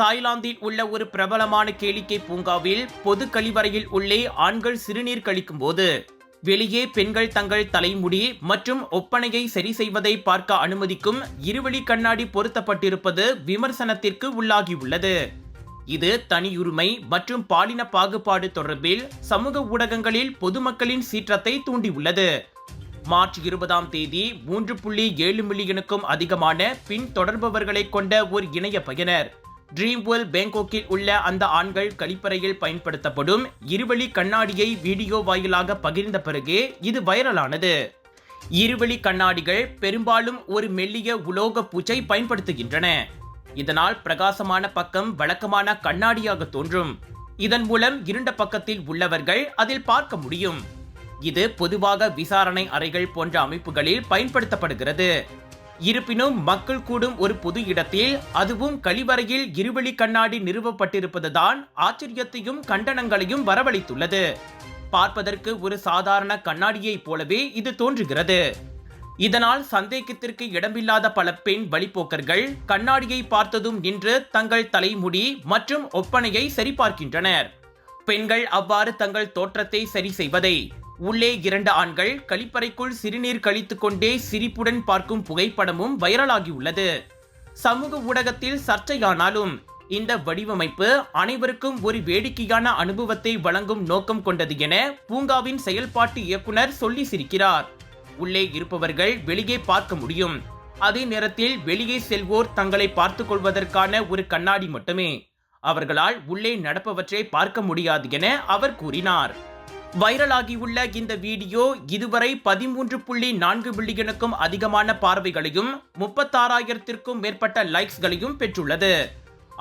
தாய்லாந்தில் உள்ள ஒரு பிரபலமான கேளிக்கை பூங்காவில் பொது கழிவறையில் உள்ளே ஆண்கள் சிறுநீர் கழிக்கும் போது வெளியே பெண்கள் தங்கள் தலைமுடி மற்றும் ஒப்பனையை சரி செய்வதை பார்க்க அனுமதிக்கும் இருவழி கண்ணாடி பொருத்தப்பட்டிருப்பது விமர்சனத்திற்கு உள்ளாகியுள்ளது. இது தனியுரிமை மற்றும் பாலின பாகுபாடு தொடர்பில் சமூக ஊடகங்களில் பொதுமக்களின் சீற்றத்தை தூண்டியுள்ளது. மார்ச் 20ஆம் தேதி 3.7 மில்லியனுக்கும் அதிகமான பின் தொடர்பவர்களை கொண்ட ஒரு இணைய பயனர் ட்ரீம் வேர்ல்ட் பேங்காக்கில் உள்ள அந்த ஆண்கள் கழிப்பறையில் பயன்படுத்தப்படும் இருவழி கண்ணாடியை வீடியோ வாயிலாக பகிர்ந்த பிறகே இது வைரலானது. இருவழி கண்ணாடிகள் பெரும்பாலும் ஒரு மெல்லிய உலோக பூச்சை பயன்படுத்துகின்றன. இதனால் பிரகாசமான பக்கம் வழக்கமான கண்ணாடியாக தோன்றும். இதன் மூலம் இருண்ட பக்கத்தில் உள்ளவர்கள் அதில் பார்க்க முடியும். இது பொதுவாக விசாரணை அறைகள் போன்ற அமைப்புகளில் பயன்படுத்தப்படுகிறது. இருப்பினும் மக்கள் கூடும் ஒரு பொது இடத்தில், அதுவும் கழிவறையில் இருவழி கண்ணாடி நிறுவப்பட்டிருப்பதுதான் ஆச்சரியத்தையும் கண்டனங்களையும் வரவழைத்துள்ளது. பார்ப்பதற்கு ஒரு சாதாரண கண்ணாடியைப் போலவே இது தோன்றுகிறது. இதனால் சந்தேகத்திற்கு இடமில்லாத பல பெண் வழிப்போக்கர்கள் கண்ணாடியை பார்த்ததும் நின்று தங்கள் தலைமுடி மற்றும் ஒப்பனையை சரிபார்க்கின்றனர். பெண்கள் அவ்வாறு தங்கள் தோற்றத்தை சரி செய்வதை உள்ளே 2 ஆண்கள் கழிப்பறைக்குள் சிறுநீர் கழித்துக் கொண்டே சிரிப்புடன் பார்க்கும் புகைப்படமும் வைரலாகியுள்ளது. சமூக ஊடகத்தில் சர்ச்சையானாலும் இந்த வடிவமைப்பு அனைவருக்கும் ஒரு வேடிக்கையான அனுபவத்தை வழங்கும் நோக்கம் கொண்டது என பூங்காவின் செயல்பாட்டு இயக்குனர் சொல்லி சிரிக்கிறார். உள்ளே இருப்பவர்கள் வெளியே பார்க்க முடியும். அதே நேரத்தில் வெளியே செல்வோர் தங்களை பார்த்துக் கொள்வதற்கான ஒரு கண்ணாடி மட்டுமே. அவர்களால் உள்ளே நடப்பவற்றை பார்க்க முடியாது என அவர் கூறினார். வைரலாகியுள்ள இந்த வீடியோ இதுவரை 13.4 பில்லியனுக்கும் அதிகமான பார்வைகளையும் 36,000த்திற்கும் மேற்பட்ட லைக்ஸ்களையும் பெற்றுள்ளது.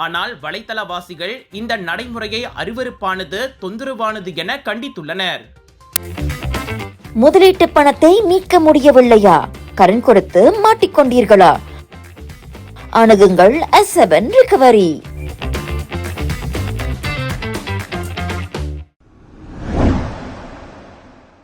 ஆனால் வலைத்தளவாசிகள் இந்த நடைமுறையை அருவருப்பானது, தொந்தரவானது என கண்டித்துள்ளனர். முதலீட்டு பணத்தை மீட்க முடியவில்லையா? கடன் கொடுத்து மாட்டிக்கொண்டீர்களா? அணுகுங்கள் S7 Recovery.